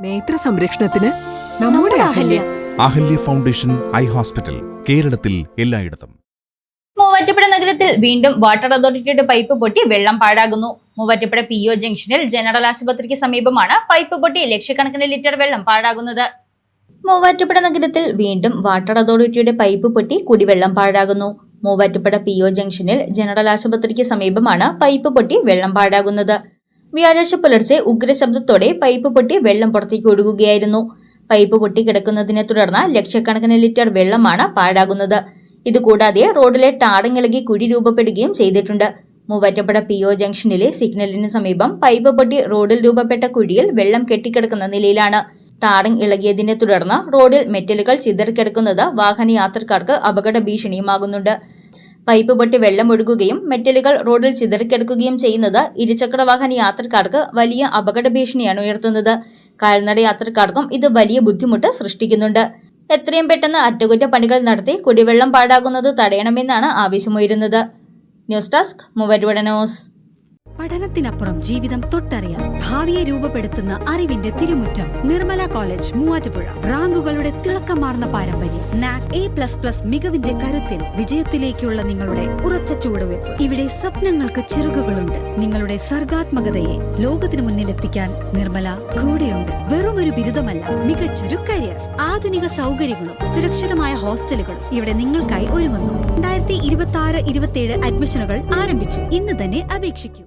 നേത്ര സംരക്ഷണത്തിന് നമ്മുടെ Ahalya. Ahalya foundation eye hospital, കേരളത്തിൽ എല്ലായിടത്തും. മൂവാറ്റുപുഴ നഗരത്തിൽ വീണ്ടും വാട്ടർ അതോറിറ്റിയുടെ പൈപ്പ് പൊട്ടി വെള്ളം പാഴാകുന്നു. മൂവാറ്റുപുഴ PO ജംഗ്ഷനിൽ ജനറൽ ആശുപത്രിക്ക് സമീപമാണ് പൈപ്പ് പൊട്ടി ലക്ഷക്കണക്കിന് ലിറ്റർ വെള്ളം പാഴാകുന്നത്. മൂവാറ്റുപുഴ നഗരത്തിൽ വീണ്ടും വാട്ടർ അതോറിറ്റിയുടെ പൈപ്പ് പൊട്ടി കുടിവെള്ളം പാഴാകുന്നു. മൂവാറ്റുപുഴ PO ജംഗ്ഷനിൽ ജനറൽ ആശുപത്രിക്ക് സമീപമാണ് പൈപ്പ് പൊട്ടി വെള്ളം പാഴാകുന്നത്. വ്യാഴാഴ്ച പുലർച്ചെ ഉഗ്രശബ്ദത്തോടെ പൈപ്പ് പൊട്ടി വെള്ളം പുറത്തേക്ക് ഒഴുകുകയായിരുന്നു. പൈപ്പ് പൊട്ടി കിടക്കുന്നതിനെ തുടർന്ന് ലക്ഷക്കണക്കിന് ലിറ്റർ വെള്ളമാണ് പാഴാകുന്നത്. ഇതുകൂടാതെ റോഡിലെ ടാറിങ്ങിളകി കുഴി രൂപപ്പെടുകയും ചെയ്തിട്ടുണ്ട്. മൂവാറ്റുപുഴ PO ജംഗ്ഷനിലെ സിഗ്നലിന് സമീപം പൈപ്പ് പൊട്ടി റോഡിൽ രൂപപ്പെട്ട കുഴിയിൽ വെള്ളം കെട്ടിക്കിടക്കുന്ന നിലയിലാണ്. ടാറിങ് ഇളകിയതിനെ തുടർന്ന് റോഡിൽ മെറ്റലുകൾ ചിതറിക്കിടക്കുന്നത് വാഹനയാത്രക്കാർക്ക് അപകട ഭീഷണിയുമാകുന്നുണ്ട്. പൈപ്പ് പൊട്ടി വെള്ളം ഒഴുകുകയും മെറ്റലുകൾ റോഡിൽ ചിതറിക്കിടക്കുകയും ചെയ്യുന്നത് ഇരുചക്ര വാഹന യാത്രക്കാർക്ക് വലിയ അപകട ഭീഷണിയാണ് ഉയർത്തുന്നത്. കാൽനട യാത്രക്കാർക്കും ഇത് വലിയ ബുദ്ധിമുട്ട് സൃഷ്ടിക്കുന്നുണ്ട്. എത്രയും പെട്ടെന്ന് അറ്റകുറ്റപ്പണികൾ നടത്തി കുടിവെള്ളം പാഴാകുന്നത് തടയണമെന്നാണ് ആവശ്യമുയരുന്നത്. News desk Muvattupuzha news. പഠനത്തിനപ്പുറം ജീവിതം തൊട്ടറിയാം. ഭാവിയെ രൂപപ്പെടുത്തുന്ന അറിവിന്റെ തിരുമുറ്റം നിർമ്മല കോളേജ് മൂവാറ്റുപുഴ. റാങ്കുകളുടെ തിളക്കമാർന്ന പാരമ്പര്യം. NAC A++ മികവിന്റെ കരുത്തിൽ വിജയത്തിലേക്കുള്ള നിങ്ങളുടെ ഉറച്ച ചുവടുവെപ്പ്. ഇവിടെ സ്വപ്നങ്ങൾക്ക് ചിറകുകളുണ്ട്. നിങ്ങളുടെ സർഗാത്മകതയെ ലോകത്തിന് മുന്നിലെത്തിക്കാൻ നിർമ്മല കൂടെയുണ്ട്. വെറുമൊരു ബിരുദമല്ല, മികച്ചൊരു കരിയർ. ആധുനിക സൗകര്യങ്ങളും സുരക്ഷിതമായ ഹോസ്റ്റലുകളും ഇവിടെ നിങ്ങൾക്കായി ഒരുങ്ങുന്നു. 2026-27 അഡ്മിഷനുകൾ ആരംഭിച്ചു. ഇന്ന് തന്നെ അപേക്ഷിക്കൂ.